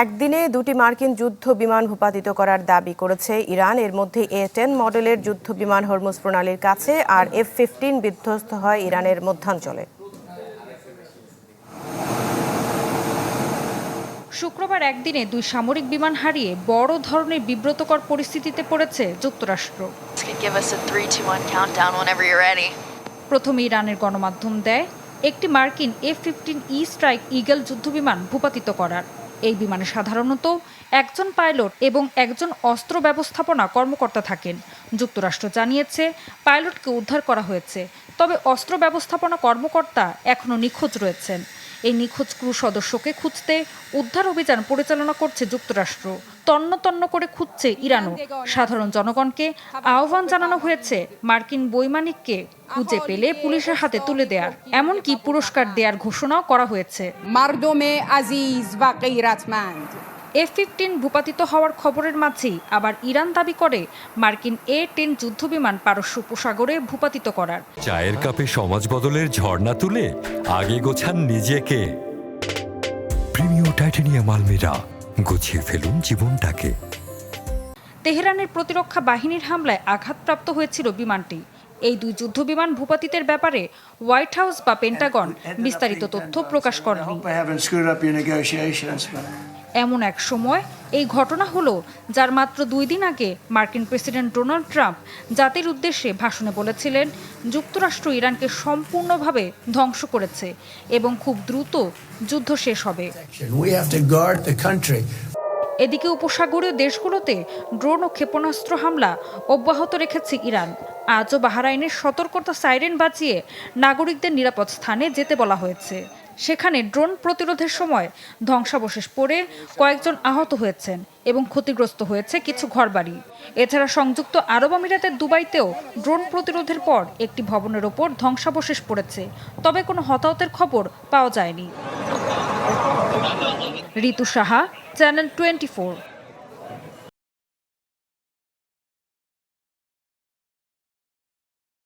একদিনে দুটি মার্কিন যুদ্ধ বিমান ভূপাতিত করার দাবি করেছে ইরান। এর মধ্যে A-10 মডেলের যুদ্ধ বিমান হরমুজ প্রণালীর কাছে আর F-15 বিধ্বস্ত হয় ইরানের মধ্যাঞ্চলে। শুক্রবার একদিনে দুই সামরিক বিমান হারিয়ে বড় ধরনের বিব্রতকর পরিস্থিতিতে পড়েছে যুক্তরাষ্ট্র। প্রথমে ইরানের গণমাধ্যম দেয় একটি মার্কিন F-15E স্ট্রাইক ঈগল যুদ্ধবিমান ভূপাতিত করার। এই বিমানে সাধারণত একজন পাইলট এবং একজন অস্ত্র ব্যবস্থাপনা কর্মকর্তা থাকেন। যুক্তরাষ্ট্র জানিয়েছে পাইলটকে উদ্ধার করা হয়েছে, তবে অস্ত্র ব্যবস্থাপনা কর্মকর্তা এখনও নিখোঁজ রয়েছেন। এই নিখোঁজ ক্রু সদস্যকে খুঁজতে উদ্ধার অভিযান পরিচালনা করছে যুক্তরাষ্ট্র। তন্ন তন্ন করে খুঁজছে ইরানও। সাধারণ জনগণকে আহ্বান জানানো হয়েছে মার্কিন বৈমানিককে খুঁজে পেলে পুলিশের হাতে তুলে দেওয়ার, এমনকি পুরস্কার দেওয়ার ঘোষণাও করা হয়েছে। F-15 ভূপাতিত হওয়ার খবরের মাঝেই আবার ইরান দাবি করে মার্কিন A-10 যুদ্ধবিমান পারস্য উপসাগরে ভূপাতিত করার। চায়ের কাপে সমাজ বদলের ঝর্ণা তুলে আগে গোছান নিজেকে। প্রিমিয়াম টাইটানিয়াম আলমিরা, গুছিয়ে ফেলুন জীবনটাকে। তেহরানের প্রতিরক্ষা বাহিনীর হামলায় আঘাতপ্রাপ্ত হয়েছিল বিমানটি। এই দুই যুদ্ধবিমান ভূপাতিতের ব্যাপারে হোয়াইট হাউস বা পেন্টাগন বিস্তারিত তথ্য প্রকাশ করেনি। এমন এক সময় এই ঘটনা হলো যার মাত্র 2 দিন আগে মার্কিন প্রেসিডেন্ট ডোনাল্ড ট্রাম্প জাতির উদ্দেশ্যে ভাষণে বলেছিলেন যুক্তরাষ্ট্র ইরানকে সম্পূর্ণভাবে ধ্বংস করেছে এবং খুব দ্রুত যুদ্ধ শেষ হবে। এদিকে উপসাগরীয় দেশগুলোতে ড্রোন ও ক্ষেপণাস্ত্র হামলা অব্যাহত রেখেছে ইরান। আজও বাহরাইনের সতর্কতা সাইরেন বাজিয়ে নাগরিকদের নিরাপদ স্থানে যেতে বলা হয়েছে। সেখানে ড্রোন প্রতিরোধের সময় ধ্বংসাবশেষ পড়ে কয়েকজন আহত হয়েছেন এবং ক্ষতিগ্রস্ত হয়েছে কিছু ঘরবাড়ি। এছাড়া সংযুক্ত আরব আমিরাতের দুবাইতেও ড্রোন প্রতিরোধের পর একটি ভবনের ওপর ধ্বংসাবশেষ পড়েছে, তবে কোনো হতাহতের খবর পাওয়া যায়নি। ঋতু সাহা, চ্যানেল 24।